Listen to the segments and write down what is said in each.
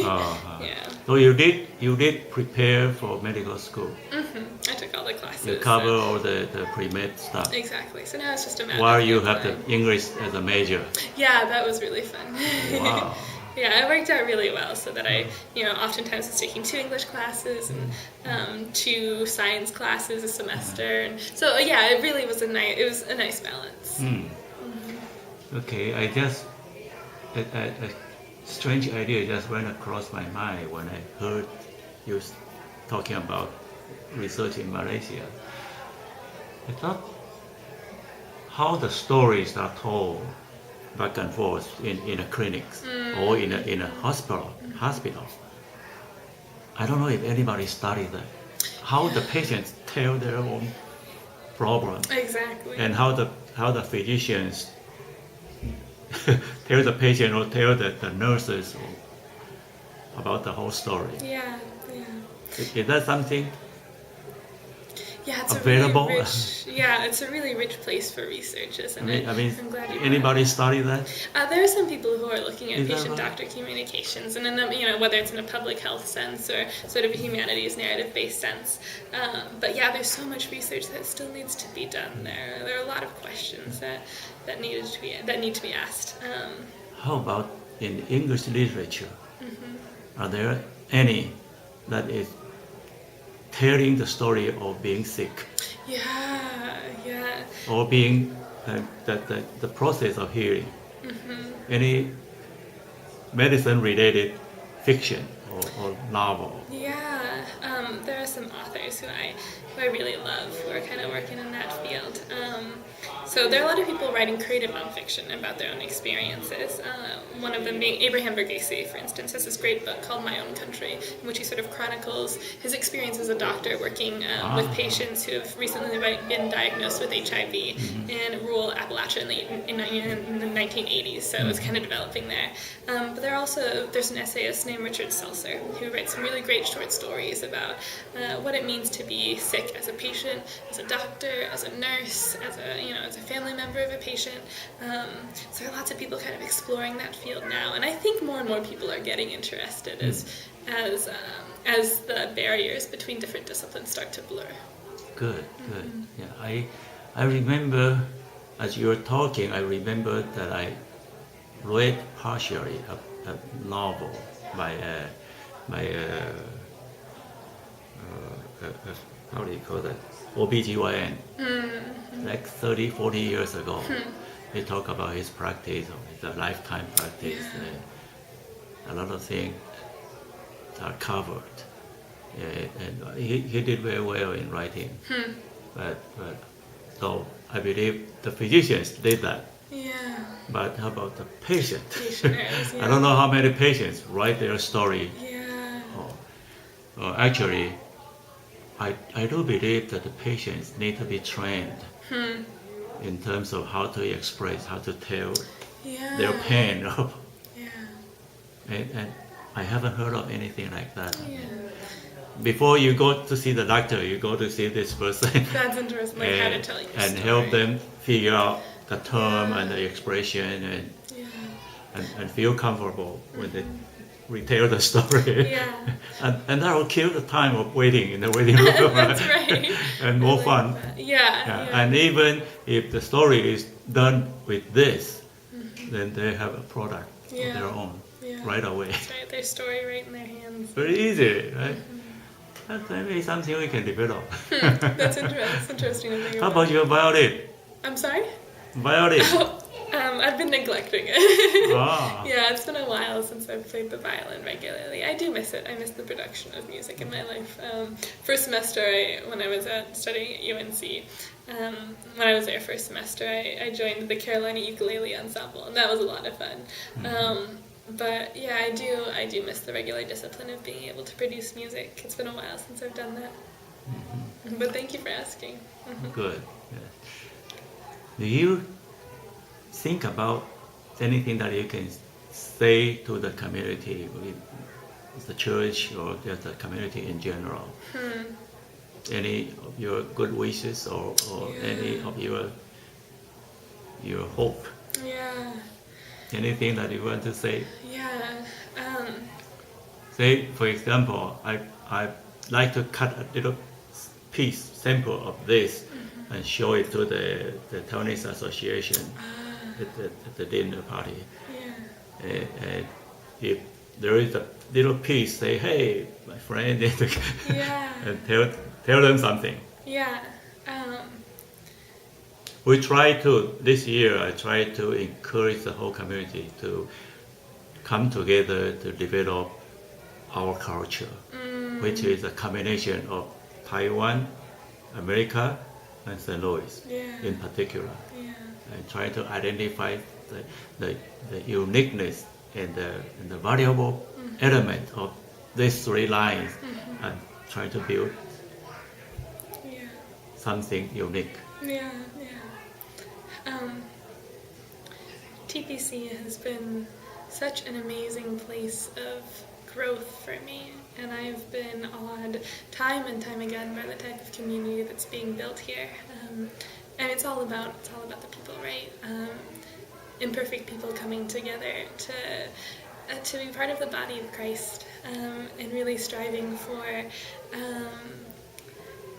Yeah. So you did prepare for medical school. I took all the classes. You cover all the pre-med stuff. Exactly. So now it's just a matter While of you have the applying. English as a major. Yeah, that was really fun. Wow. Yeah, it worked out really well. So that I, oftentimes was taking 2 English classes and 2 science classes a semester, and so yeah, it really was a nice balance. Okay, a strange idea just went across my mind when I heard you talking about research in Malaysia. I thought how the stories are told back and forth in a clinics or in a hospital. I don't know if anybody studied that. How the patients tell their own problem. Exactly. And how the physicians tell the patient or tell the nurses about the whole story. Yeah. Is that something Yeah, it's available? It's a really rich place for research, isn't it? I mean, I'm glad you anybody study that? There are some people who are looking at Is that patient-doctor communications, and whether it's in a public health sense or sort of a humanities narrative-based sense. But yeah, there's so much research that still needs to be done there. There are a lot of questions that need to be asked. How about in English literature? Are there any that is telling the story of being sick Yeah. or being the process of healing? Any medicine-related fiction or novel? Yeah, there are some authors who I really love who are kind of working in that field. So there are a lot of people writing creative nonfiction about their own experiences. One of them being Abraham Verghese, for instance, has this great book called My Own Country, in which he sort of chronicles his experience as a doctor working with patients who have recently been diagnosed with HIV in rural Appalachia in the 1980s. So it was kind of developing there. But there's an essayist named Richard Seltzer who writes some really great short stories about what it means to be sick as a patient, as a doctor, as a nurse, as a family member of a patient. So there are lots of people kind of exploring that field now, and I think more and more people are getting interested as the barriers between different disciplines start to blur. Good. Yeah, I remember as you were talking, I remember that I read partially a novel by how do you call that? OBGYN. Like 30, 40 years ago. He talked about his practice, his lifetime practice. A lot of things are covered. And he did very well in writing. But so I believe the physicians did that. Yeah. But how about the patient? Patients, I don't know how many patients write their story. Yeah. Actually, I do believe that the patients need to be trained in terms of how to express, how to tell their pain. Yeah. And I haven't heard of anything like that. Yeah. Before you go to see the doctor, you go to see this person. That's interesting, like how to tell your and story. help them figure out the term and the expression and feel comfortable when they retell the story. Yeah. and that will kill the time of waiting in the waiting room. That's right. And more fun. Yeah. And even if the story is done with this, then they have a product of their own right away. That's right, their story right in their hands. Very easy, right? That's maybe something we can develop. That's interesting to think How about. about your violin? I'm sorry? Violin. I've been neglecting it. Yeah, it's been a while since I've played the violin regularly. I do miss it. I miss the production of music in my life. First semester, when I was studying at UNC, when I was there first semester, I joined the Carolina Ukulele Ensemble, and that was a lot of fun. But yeah, I do miss the regular discipline of being able to produce music. It's been a while since I've done that. But thank you for asking. Good. Yeah. Do you think about anything that you can say to the community, the church or just the community in general? Any of your good wishes or any of your hope? Yeah. Anything that you want to say? Yeah. say, for example, I like to cut a little piece, sample of this, and show it to the Taiwanese Association at the dinner party. Yeah. And if there is a little piece, say, hey, my friend, Yeah. and tell them something. Yeah. We try to, this year, I try to encourage the whole community to come together to develop our culture, which is a combination of Taiwan, America, and St. Louis in particular. Yeah. And try to identify the uniqueness and the valuable element of these three lines and try to build something unique. Yeah, yeah. TPC has been such an amazing place of growth for me, and I've been awed time and time again by the type of community that's being built here. And it's all about the people, right? Imperfect people coming together to be part of the body of Christ, and really striving for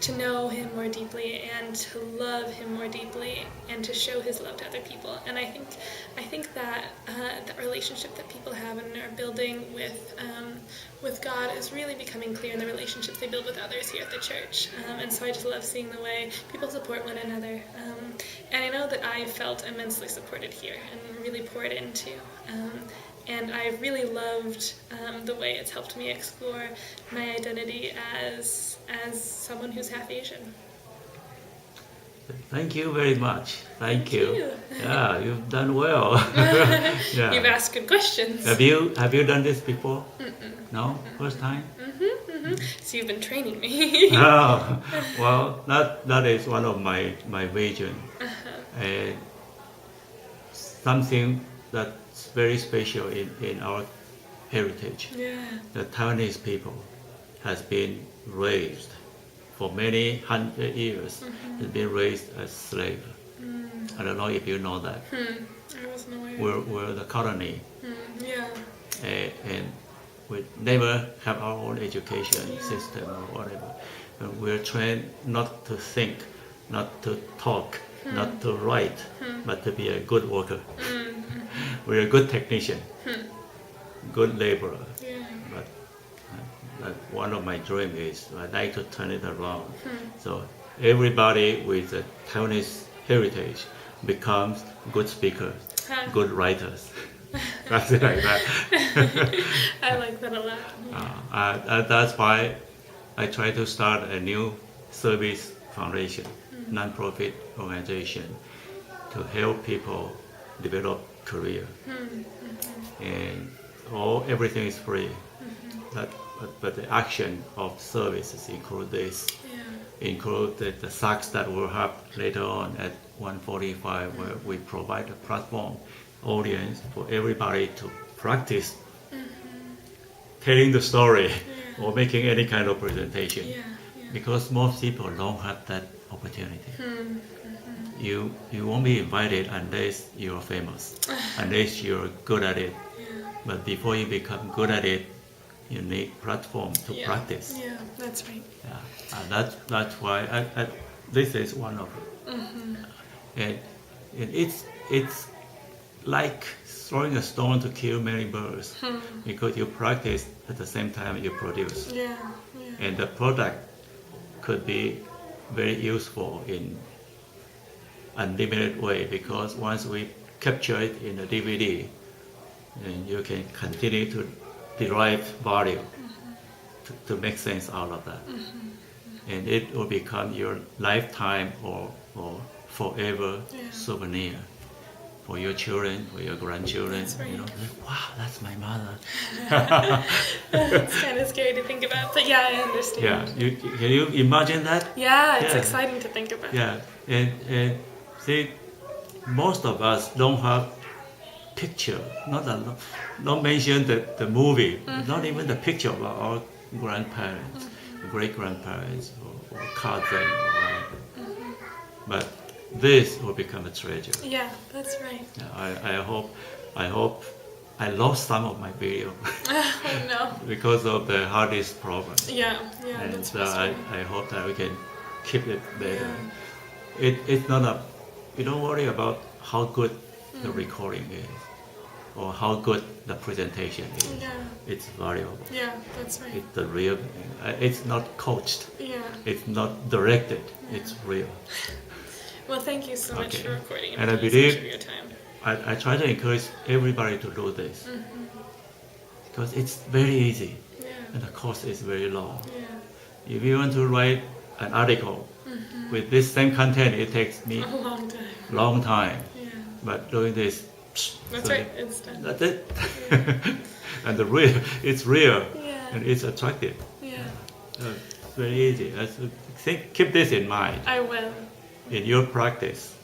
to know Him more deeply and to love Him more deeply and to show His love to other people. And I think that that relationship that people have and are building with God is really becoming clear in the relationships they build with others here at the church. And so I just love seeing the way people support one another. And I know that I felt immensely supported here and really poured into. And I've really loved the way it's helped me explore my identity as someone who's half Asian. Thank you very much. Thank you. Yeah, you've done well. Yeah. You've asked good questions. Have you done this before? No? First time? So you've been training me. Oh, well, that is one of my vision. And something that's very special in our heritage. Yeah. The Taiwanese people has been raised for many hundred years. Has been raised as slave. I don't know if you know that. I wasn't aware. We're the colony. Yeah. And we never have our own education system or whatever. And we're trained not to think, not to talk, not to write, but to be a good worker. We're a good technician, good laborer. Yeah. But one of my dreams is I'd like to turn it around. So everybody with a Taiwanese heritage becomes good speakers, good writers. Something like that. I like that a lot. That's why I try to start a new service foundation, non-profit organization, to help people develop career. And everything is free. But the action of services include this. Include the SACs that we'll have later on at 1:45, where we provide a platform audience for everybody to practice telling the story or making any kind of presentation. Because most people don't have that opportunity. You won't be invited unless you're famous, unless you're good at it. But before you become good at it, you need platform to practice. Yeah, that's right. Yeah, that's why this is one of it. And it's like throwing a stone to kill many birds, because you practice at the same time you produce. And the product could be very useful in unlimited way, because once we capture it in a DVD, then you can continue to derive value to make sense out of that. And it will become your lifetime or forever souvenir for your children, for your grandchildren. That's right. You know, wow, that's my mother. It's kind of scary to think about, but yeah, I understand. Yeah, can you imagine that? Yeah, it's exciting to think about. Yeah, and see, most of us don't have picture, not mention the movie, not even the picture of our grandparents, great grandparents, or cousin, or whatever. But this will become a treasure. Yeah, that's right. I hope I lost some of my video. Oh no. because of the hard disk problem. Yeah, And that's frustrating. I hope that we can keep it better. Yeah. It's not a, you don't worry about how good the recording is or how good the presentation is. Yeah. It's valuable. Yeah, that's right. It's the real, it's not coached. Yeah. It's not directed. It's real. Well, thank you so much Okay. for recording And I making so believe- much of your time. I try to encourage everybody to do this because it's very easy Yeah. and the cost is very low. Yeah. If you want to write an article with this same content, it takes me A long time. long time. Yeah. But doing this, That's right. It's done. that's it. And it's real Yeah. and it's attractive. Yeah. It's very easy. Keep this in mind I will. in your practice,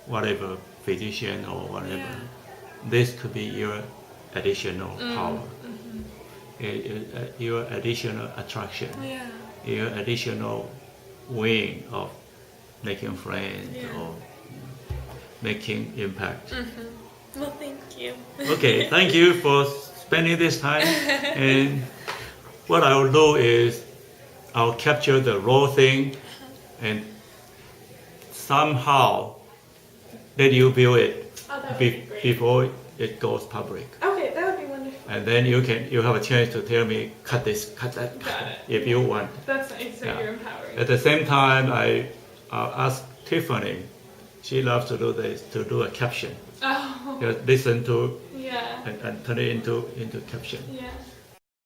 whatever physician or whatever. Yeah. This could be your additional power, your additional attraction, Yeah. your additional way of making friends Yeah. or making impact. Well, thank you. Okay, thank you for spending this time. And what I will do is I'll capture the raw thing and somehow let you view it Oh, that would be great. before it goes public. Okay, that would be wonderful. And then you have a chance to tell me cut this, cut that, Got it. if you want. That's nice. So Yeah. you're empowering. At the same time, I'll ask Tiffany. She loves to do this, to do a caption. Oh. Just listen to Yeah. and turn it into caption. Yeah.